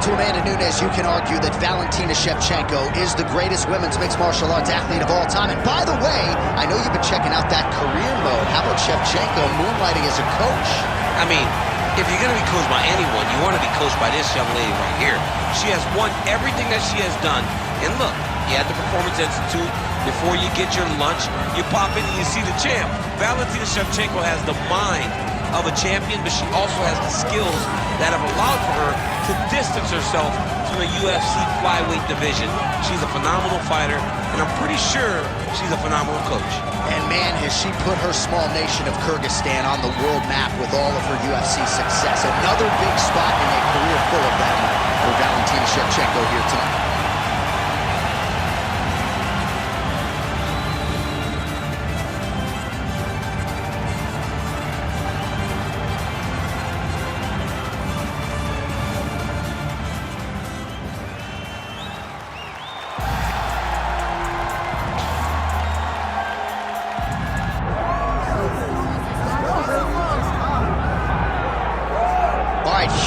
to Amanda Nunes, you can argue that Valentina Shevchenko is the greatest women's mixed martial arts athlete of all time. And by the way, I know you've been checking out that career mode. How about Shevchenko moonlighting as a coach? I mean, if you're going to be coached by anyone, you want to be coached by this young lady right here. She has won everything that she has done. And look, you at the Performance Institute, before you get your lunch, you pop in and you see the champ. Valentina Shevchenko has the mind of a champion, but she also has the skills that have allowed for her to distance herself from the UFC flyweight division. She's a phenomenal fighter, and I'm pretty sure she's a phenomenal coach. And man, has she put her small nation of Kyrgyzstan on the world map with all of her UFC success. Another big spot in a career full of them for Valentina Shevchenko here tonight.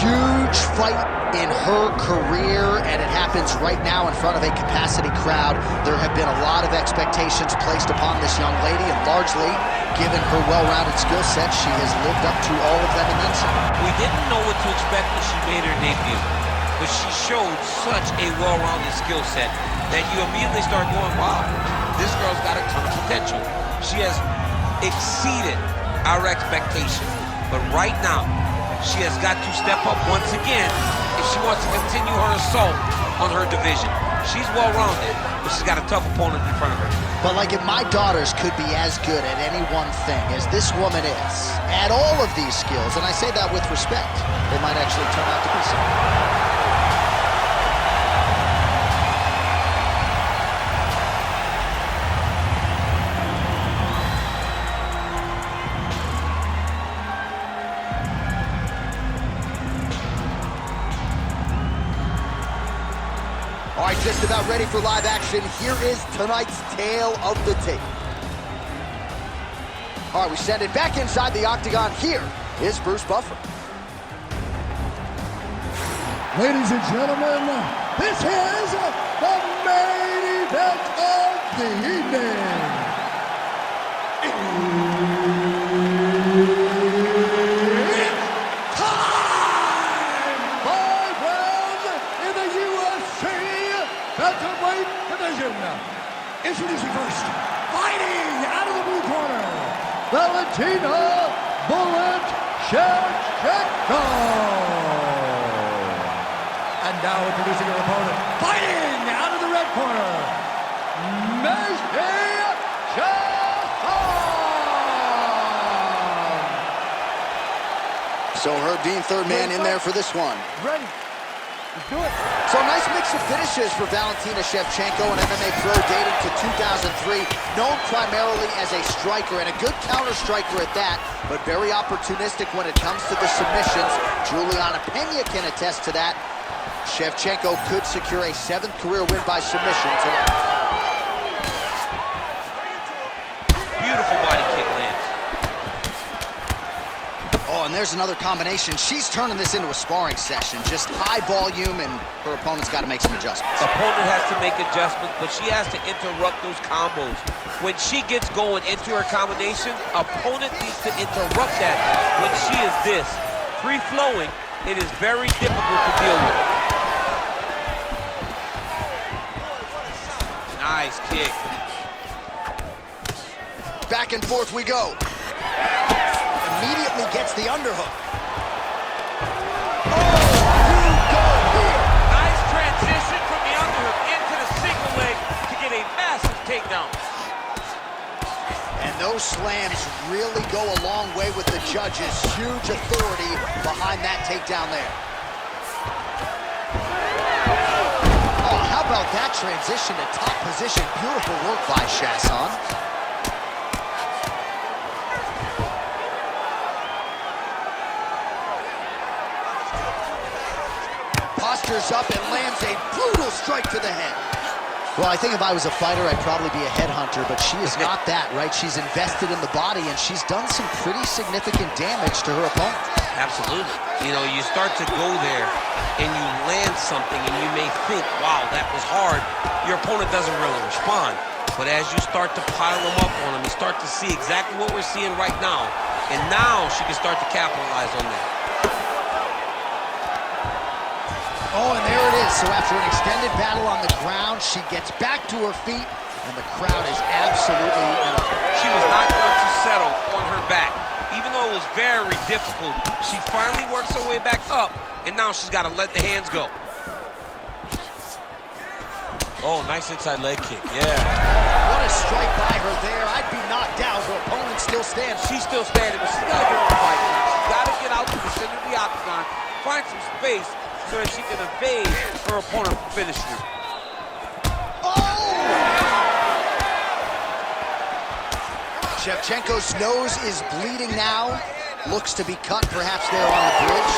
Huge fight in her career, and it happens right now in front of a capacity crowd. There have been a lot of expectations placed upon this young lady, and largely, given her well-rounded skill set, she has lived up to all of them and then some. We didn't know what to expect when she made her debut, but she showed such a well-rounded skill set that you immediately start going, wow, this girl's got a ton of potential. She has exceeded our expectations, but right now, she has got to step up once again if she wants to continue her assault on her division. She's well-rounded, but she's got a tough opponent in front of her. But like, if my daughters could be as good at any one thing as this woman is, at all of these skills, and I say that with respect, they might actually turn out to be so. All right, just about ready for live action. Here is tonight's tale of the tape. All right, we send it back inside the octagon. Here is Bruce Buffer. Ladies and gentlemen, this is the main event of the evening. Introducing first, fighting out of the blue corner, Valentina "Bullet" Shevchenko. And now introducing her opponent, fighting out of the red corner, Macy Chiasson. So Herb Dean, third man in there for this one. Ready. Let's do it. So a nice mix of finishes for Valentina Shevchenko, an MMA pro dating to 2003, known primarily as a striker and a good counter-striker at that, but very opportunistic when it comes to the submissions. Juliana Pena can attest to that. Shevchenko could secure a 7th career win by submission tonight. Beautiful body kick lands. Oh, and there's another combination. She's turning this into a sparring session. Just high volume, and her opponent's got to make some adjustments. Opponent has to make adjustments, but she has to interrupt those combos. When she gets going into her combination, opponent needs to interrupt that. When she is this, free-flowing, it is very difficult to deal with. Nice kick. Back and forth we go. Immediately gets the underhook. Oh, you go here. Nice transition from the underhook into the single leg to get a massive takedown. And those slams really go a long way with the judges. Huge authority behind that takedown there. Oh, how about that transition to top position? Beautiful work by Chiasson. Postures up and lands a brutal strike to the head. Well, I think if I was a fighter, I'd probably be a headhunter, but she is not that, right? She's invested in the body, and she's done some pretty significant damage to her opponent. Absolutely. You know, you start to go there, and you land something, and you may think, wow, that was hard. Your opponent doesn't really respond. But as you start to pile them up on them, you start to see exactly what we're seeing right now. And now she can start to capitalize on that. Oh, and there it is. So after an extended battle on the ground, she gets back to her feet, and the crowd is absolutely eating it up. She was not going to settle on her back. Even though it was very difficult, she finally works her way back up, and now she's got to let the hands go. Oh, nice inside leg kick, yeah. What a strike by her there. I'd be knocked out. Her opponent still stands. She's still standing, but she's got to get on the fight. She's got to get out to the center of the octagon, find some space so that she can evade her opponent from finishing her. Oh! Shevchenko's nose is bleeding now. Looks to be cut perhaps there on the bridge.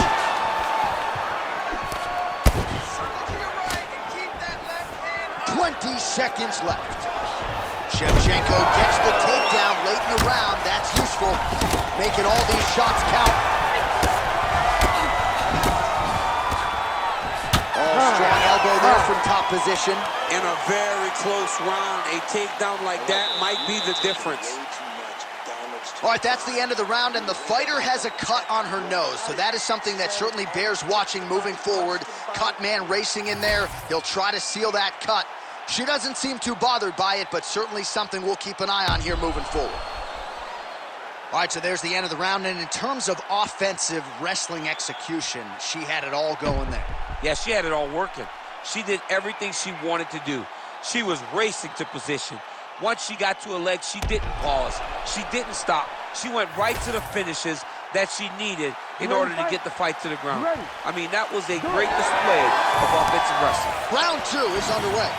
20 seconds left. Shevchenko gets the takedown late in the round. That's useful. Making all these shots count. Oh, strong elbow there from top position. In a very close round, a takedown like that might be the difference. All right, that's the end of the round, and the fighter has a cut on her nose, so that is something that certainly bears watching moving forward. Cut man racing in there. He'll try to seal that cut. She doesn't seem too bothered by it, but certainly something we'll keep an eye on here moving forward. All right, so there's the end of the round, and in terms of offensive wrestling execution, she had it all going there. Yeah, she had it all working. She did everything she wanted to do. She was racing to position. Once she got to her leg, she didn't pause. She didn't stop. She went right to the finishes that she needed in order to get the fight to the ground. I mean, that was a great display of offensive wrestling. Round 2 is underway.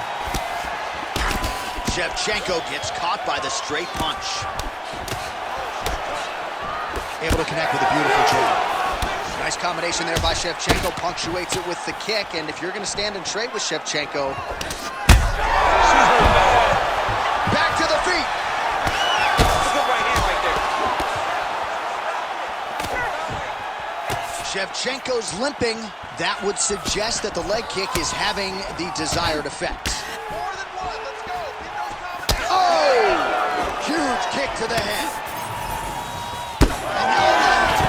Shevchenko gets caught by the straight punch. Able to connect with a beautiful jab. Nice combination there by Shevchenko, punctuates it with the kick, and if you're going to stand and trade with Shevchenko, She's hurt bad. back to the feet. Good right hand right there. Shevchenko's limping. That would suggest that the leg kick is having the desired effect. Oh! Huge kick to the head. And now left.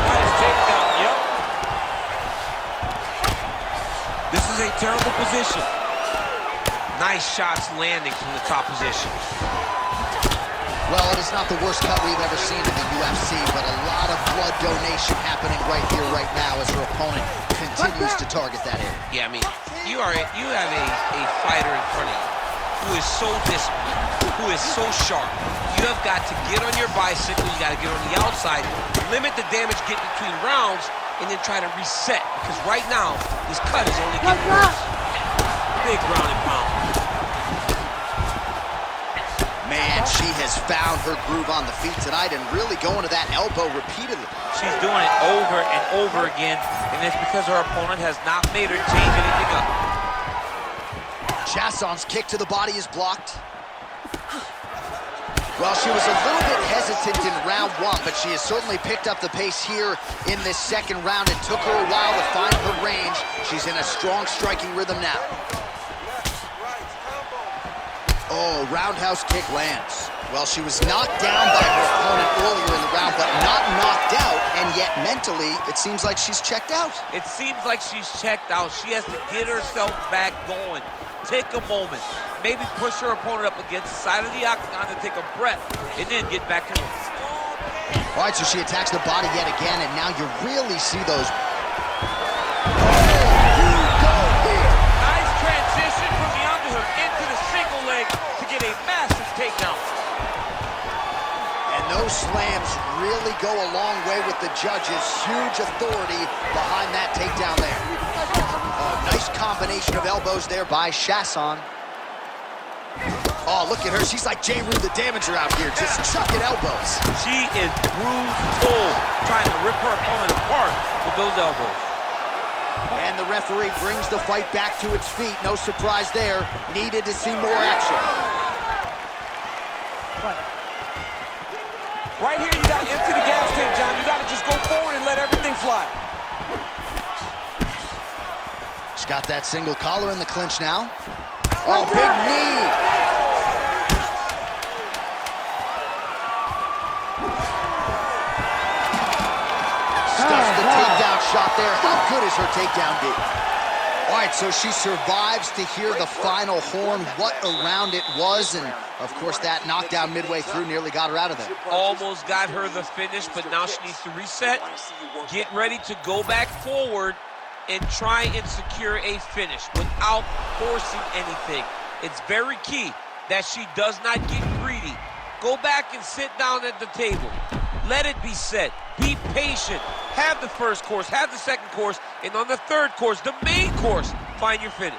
Nice takedown, yep. This is a terrible position. Nice shots landing from the top position. Well, it is not the worst cut we've ever seen in the UFC, but a lot of blood donation happening right here, right now, as her opponent continues to target that area. Yeah, I mean, you have a fighter in front of you who is so disciplined, who is so sharp. You have got to get on your bicycle, you got to get on the outside, limit the damage getting between rounds, and then try to reset, because right now, this cut is only getting worse. Big ground and pound. Man, she has found her groove on the feet tonight and really going to that elbow repeatedly. She's doing it over and over again, and it's because her opponent has not made her change anything up. Chiasson's kick to the body is blocked. Well, she was a little bit hesitant in round 1, but she has certainly picked up the pace here in this second round. It took her a while to find her range. She's in a strong striking rhythm now. Oh, roundhouse kick lands. Well, she was knocked down by her opponent earlier in the round, but not knocked out, and yet mentally, it seems like she's checked out. It seems like she's checked out. She has to get herself back going. Take a moment. Maybe push her opponent up against the side of the octagon to take a breath, and then get back to it. All right, so she attacks the body yet again, and now you really see those. Nice transition from the underhook into the single leg to get a massive takedown. And those slams really go a long way with the judges. Huge authority behind that takedown there. Oh, nice combination of elbows there by Chiasson. Oh, look at her. She's like J. Rue the Damager out here, just chucking elbows. She is bruised full, trying to rip her opponent apart with those elbows. And the referee brings the fight back to its feet. No surprise there. Needed to see more action. Right here, you got to empty the gas tank, John. You got to just go forward and let everything fly. She's got that single collar in the clinch now. Oh, big knee. Stuffs the takedown shot there. How good is her takedown, D? All right, so she survives to hear the final horn. What a round it was, and of course that knockdown midway through nearly got her out of there. Almost got her the finish, but now she needs to reset, get ready to go back forward, and try and secure a finish without forcing anything. It's very key that she does not get greedy. Go back and sit down at the table. Let it be set. Be patient. Have the first course, have the second course, and on the third course, the main course, find your finish.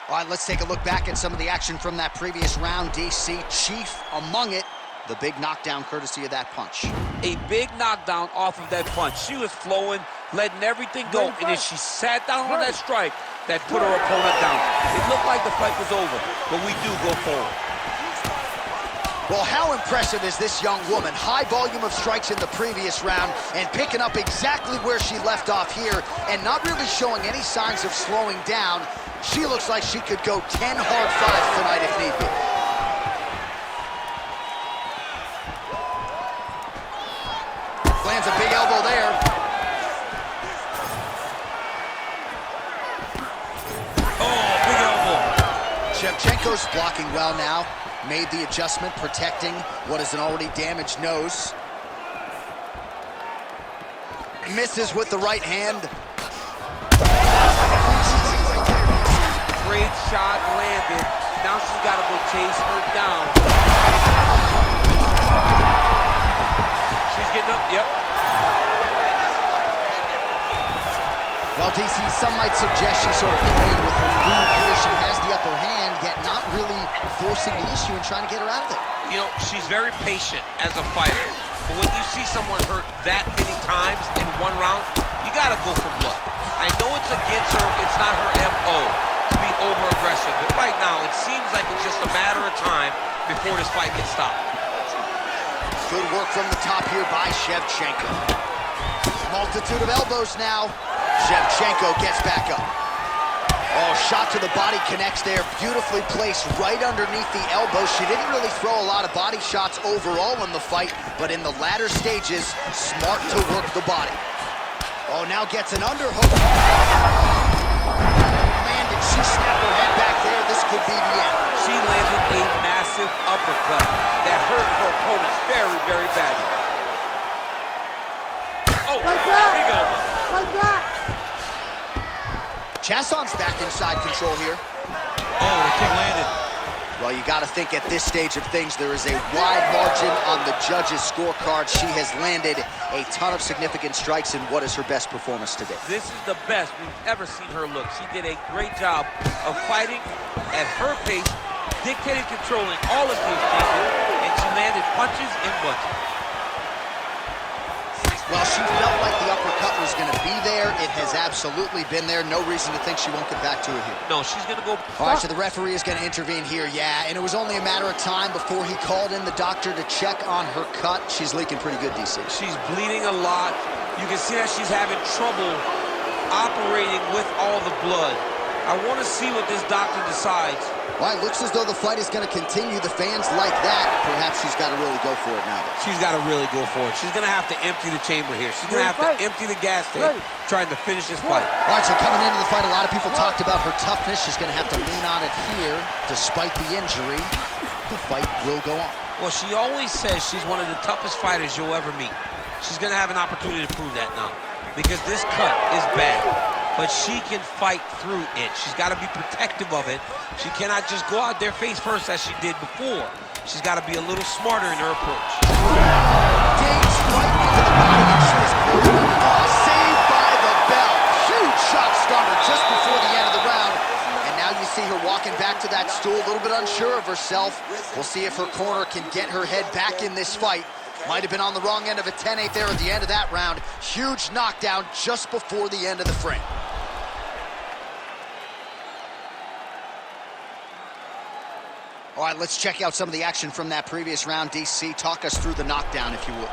All right, let's take a look back at some of the action from that previous round. DC, chief among it. The big knockdown courtesy of that punch. A big knockdown off of that punch. She was flowing, letting everything go, and then she sat down on that strike that put her opponent down. It looked like the fight was over, but we do go forward. Well, how impressive is this young woman? High volume of strikes in the previous round and picking up exactly where she left off here and not really showing any signs of slowing down. She looks like she could go 10 hard fives tonight if need be. Lands a big elbow there. Oh, big elbow. Shevchenko's blocking well now. Made the adjustment, protecting what is an already damaged nose. Misses with the right hand. Great shot landed. Now she's got to go chase her down. She's getting up, yep. Well, DC, some might suggest she's sort of playing with her food here. She has the upper hand, yet not really forcing the issue and trying to get her out of there. You know, she's very patient as a fighter. But when you see someone hurt that many times in one round, you gotta go for blood. I know it's against her, it's not her MO to be over-aggressive, but right now it seems like it's just a matter of time before this fight gets stopped. Good work from the top here by Shevchenko. Multitude of elbows now. Shevchenko gets back up. Oh, shot to the body connects there. Beautifully placed right underneath the elbow. She didn't really throw a lot of body shots overall in the fight, but in the latter stages, smart to work the body. Oh, now gets an underhook. Man, did she snap her head back there? This could be the end. She landed a massive uppercut that hurt her opponent very, very badly. Oh, big elbow. Like that! Chiasson's back inside control here. Oh, the kick landed. Well, you got to think at this stage of things, there is a wide margin on the judges' scorecard. She has landed a ton of significant strikes in what is her best performance today. This is the best we've ever seen her look. She did a great job of fighting at her pace, dictating, controlling all of the exchanges, and she landed punches and bunches. Well, she felt like the uppercut was going to be there. It has absolutely been there. No reason to think she won't get back to it here. No, she's going to go. All right, so the referee is going to intervene here, yeah, and it was only a matter of time before he called in the doctor to check on her cut. She's leaking pretty good, DC. She's bleeding a lot. You can see that she's having trouble operating with all the blood. I want to see what this doctor decides. Well, it looks as though the fight is going to continue. The fans like that. Perhaps she's got to really go for it now. She's got to really go for it. She's going to have to empty the chamber here. She's going to have to empty the gas tank trying to finish this fight. All right, so coming into the fight, a lot of people talked about her toughness. She's going to have to lean on it here. Despite the injury, the fight will go on. Well, she always says she's one of the toughest fighters you'll ever meet. She's going to have an opportunity to prove that now, because this cut is bad, but she can fight through it. She's got to be protective of it. She cannot just go out there face first as she did before. She's got to be a little smarter in her approach. Digs right into the body, and she is saved by the bell. Huge shot started just before the end of the round. And now you see her walking back to that stool, a little bit unsure of herself. We'll see if her corner can get her head back in this fight. Might have been on the wrong end of a 10-8 there at the end of that round. Huge knockdown just before the end of the frame. All right, let's check out some of the action from that previous round. DC, talk us through the knockdown, if you would.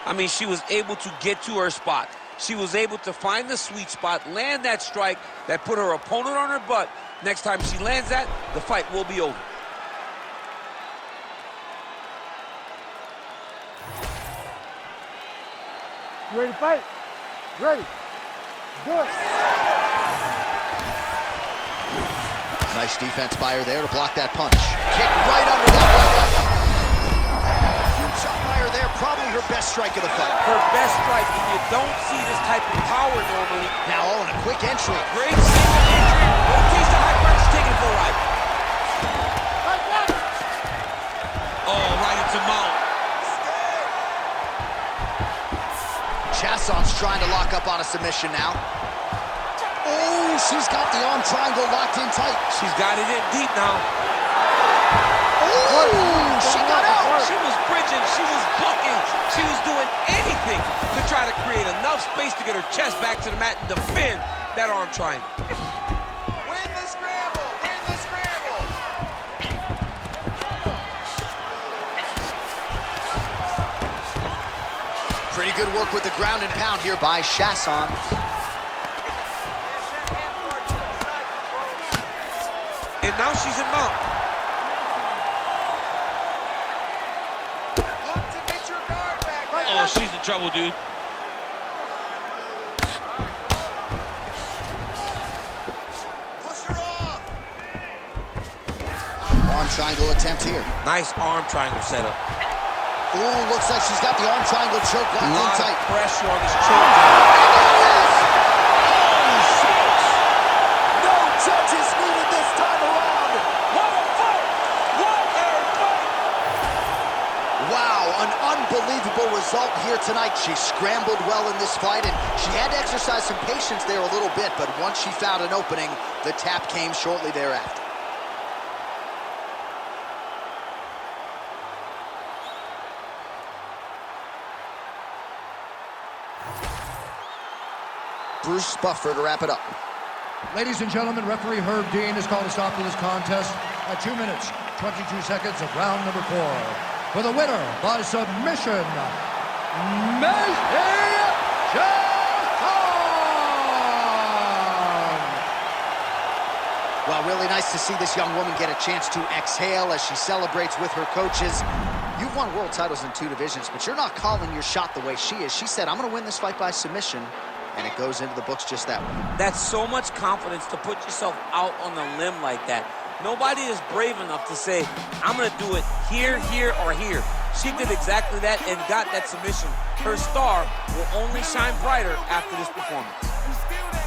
I mean, she was able to get to her spot. She was able to find the sweet spot, land that strike that put her opponent on her butt. Next time she lands that, the fight will be over. You ready to fight? Ready. Do it. Nice defense by her there to block that punch. Kick right under that right. Huge shot by her there, probably her best strike of the fight. Her best strike, and you don't see this type of power normally. Now, oh, and a quick entry. Great single entry. What a taste of high pressure, taking it for a ride. Oh, right into mount. Chiasson's trying to lock up on a submission now. Oh, she's got the arm triangle locked in tight. She's got it in deep now. Oh, she got out. She was bridging, she was blocking, she was doing anything to try to create enough space to get her chest back to the mat and defend that arm triangle. Win the scramble! Win the scramble! Pretty good work with the ground and pound here by Chiasson. And now she's in mount. Look to get your guard back. Oh, she's in trouble, dude. Push her off. Arm triangle attempt here. Nice arm triangle setup. Ooh, looks like she's got the arm triangle choke locked in Lot tight. of pressure on this choke down. No judges needed this time around. What a fight! What a fight! Wow, an unbelievable result here tonight. She scrambled well in this fight, and she had to exercise some patience there a little bit, but once she found an opening, the tap came shortly thereafter. Bruce Buffer to wrap it up. Ladies and gentlemen, referee Herb Dean has called a stop to this contest at 2 minutes, 22 seconds of round number 4. For the winner by submission, Macy! Well, really nice to see this young woman get a chance to exhale as she celebrates with her coaches. You've won world titles in 2 divisions, but you're not calling your shot the way she is. She said, I'm going to win this fight by submission, and it goes into the books just that way. That's so much confidence to put yourself out on a limb like that. Nobody is brave enough to say, I'm going to do it here, here, or here. She did exactly that and got that submission. Her star will only shine brighter after this performance. You still